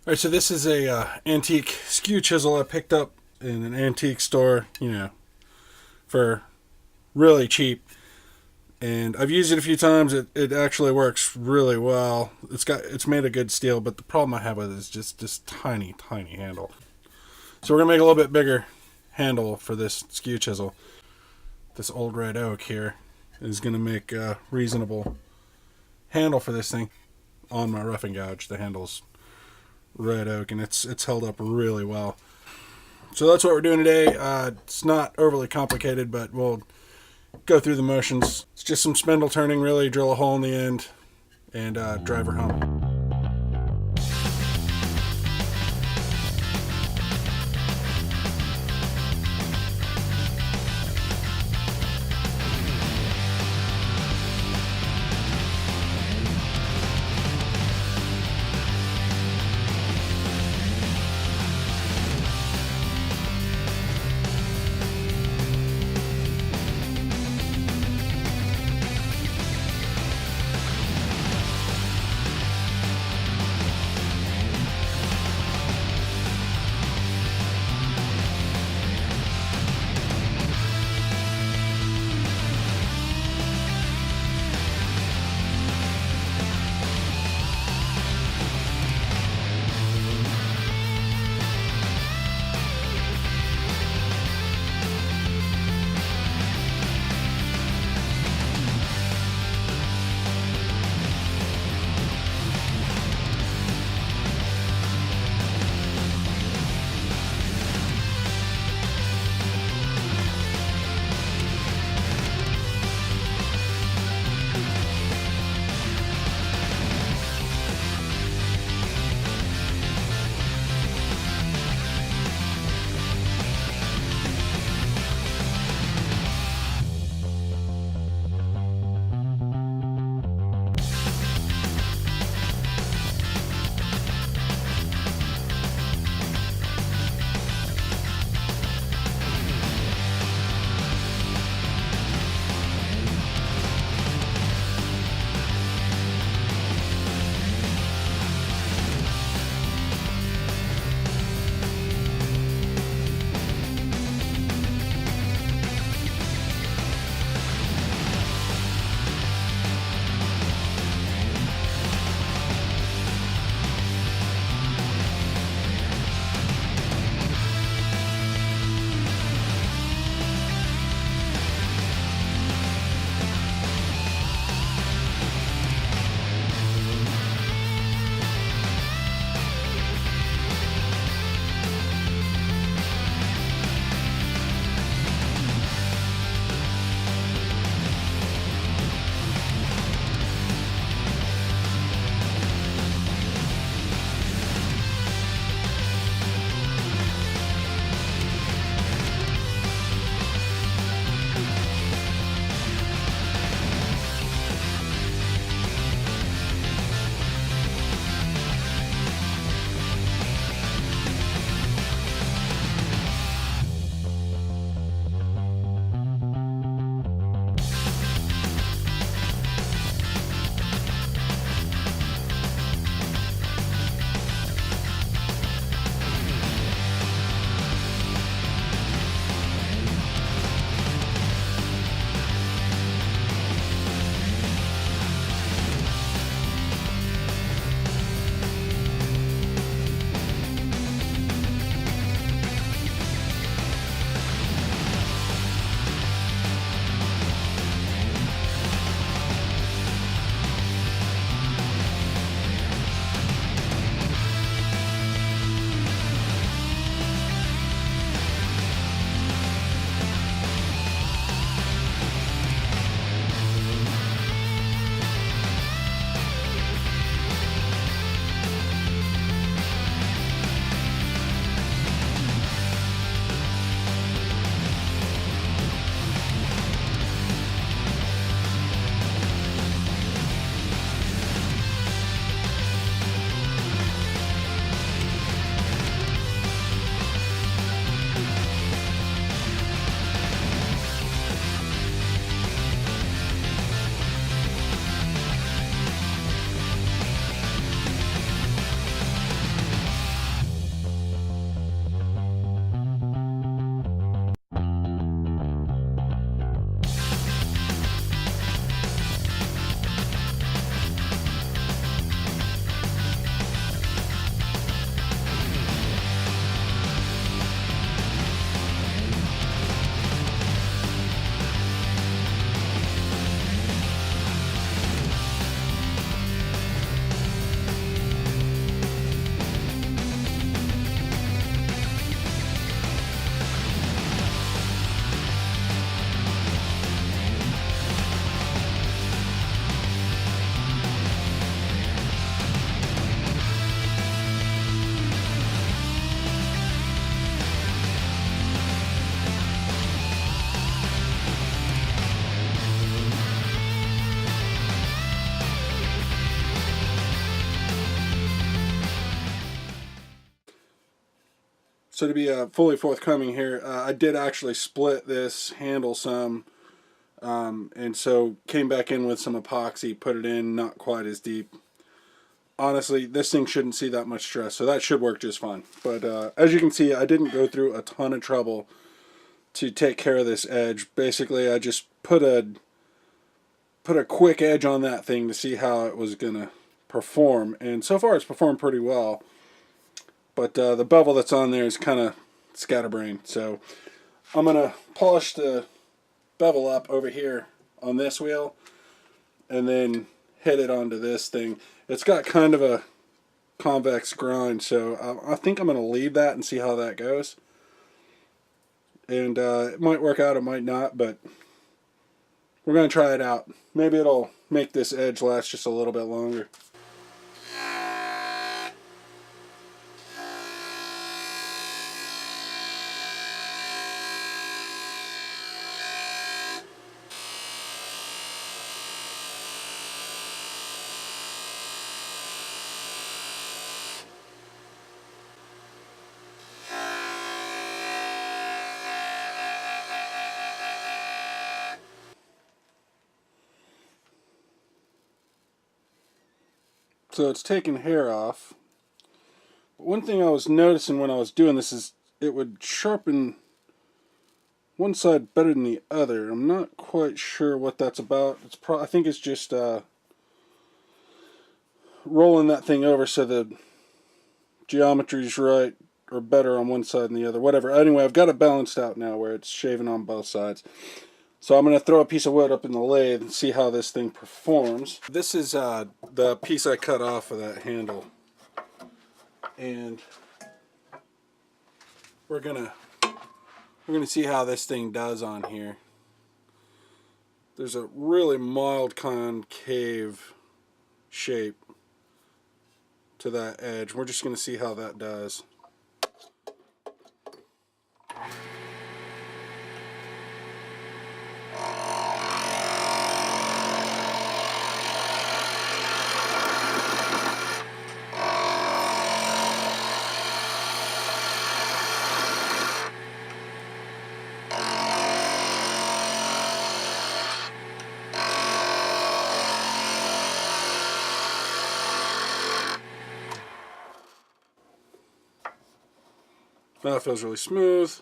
Alright, so this is a antique skew chisel I picked up in an antique store, for really cheap. And I've used it a few times. It actually works really well. It's made of good steel, but the problem I have with it is just this tiny, tiny handle. So we're gonna make a little bit bigger handle for this skew chisel. This old red oak here is gonna make a reasonable handle for this thing. On my roughing gouge, the handle's red oak, and it's held up really well. So that's what we're doing today. It's not overly complicated, but we'll go through the motions. It's just some spindle turning, really. Drill a hole in the end and drive her home. So to be fully forthcoming here, I did actually split this handle some, and so came back in with some epoxy, put it in, not quite as deep. Honestly, this thing shouldn't see that much stress, so that should work just fine. But as you can see, I didn't go through a ton of trouble to take care of this edge. Basically, I just put a quick edge on that thing to see how it was gonna perform, and so far it's performed pretty well. But the bevel that's on there is kind of scatterbrained, so I'm gonna polish the bevel up over here on this wheel, and then hit it onto this thing. It's got kind of a convex grind, so I think I'm going to leave that and see how that goes. And it might work out, it might not, but we're going to try it out. Maybe it'll make this edge last just a little bit longer. So it's taking hair off. But one thing I was noticing when I was doing this is it would sharpen one side better than the other. I'm not quite sure what that's about. I think it's just rolling that thing over so the geometry's right or better on one side than the other. Whatever. Anyway, I've got it balanced out now where it's shaving on both sides. So I'm going to throw a piece of wood up in the lathe and see how this thing performs. This is the piece I cut off of that handle. And we're gonna see how this thing does on here. There's a really mild concave shape to that edge. We're just gonna see how that does. Now it feels really smooth.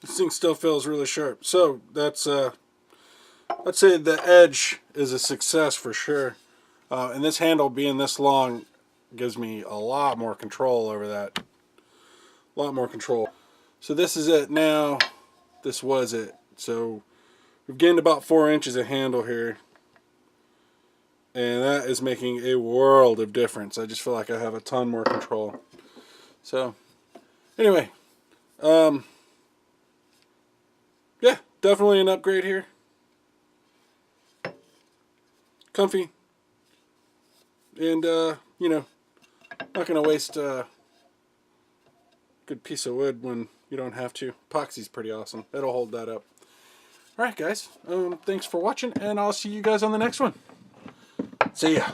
This thing still feels really sharp. So that's I'd say the edge is a success for sure. And this handle being this long gives me a lot more control over that. A lot more control. So this is it now. This was it. So we've gained about 4 inches of handle here. And that is making a world of difference. I just feel like I have a ton more control. So, anyway. Yeah, definitely an upgrade here. Comfy. And, you know, not going to waste a good piece of wood when you don't have to. Epoxy's pretty awesome. It'll hold that up. Alright, guys. Thanks for watching, and I'll see you guys on the next one. See ya.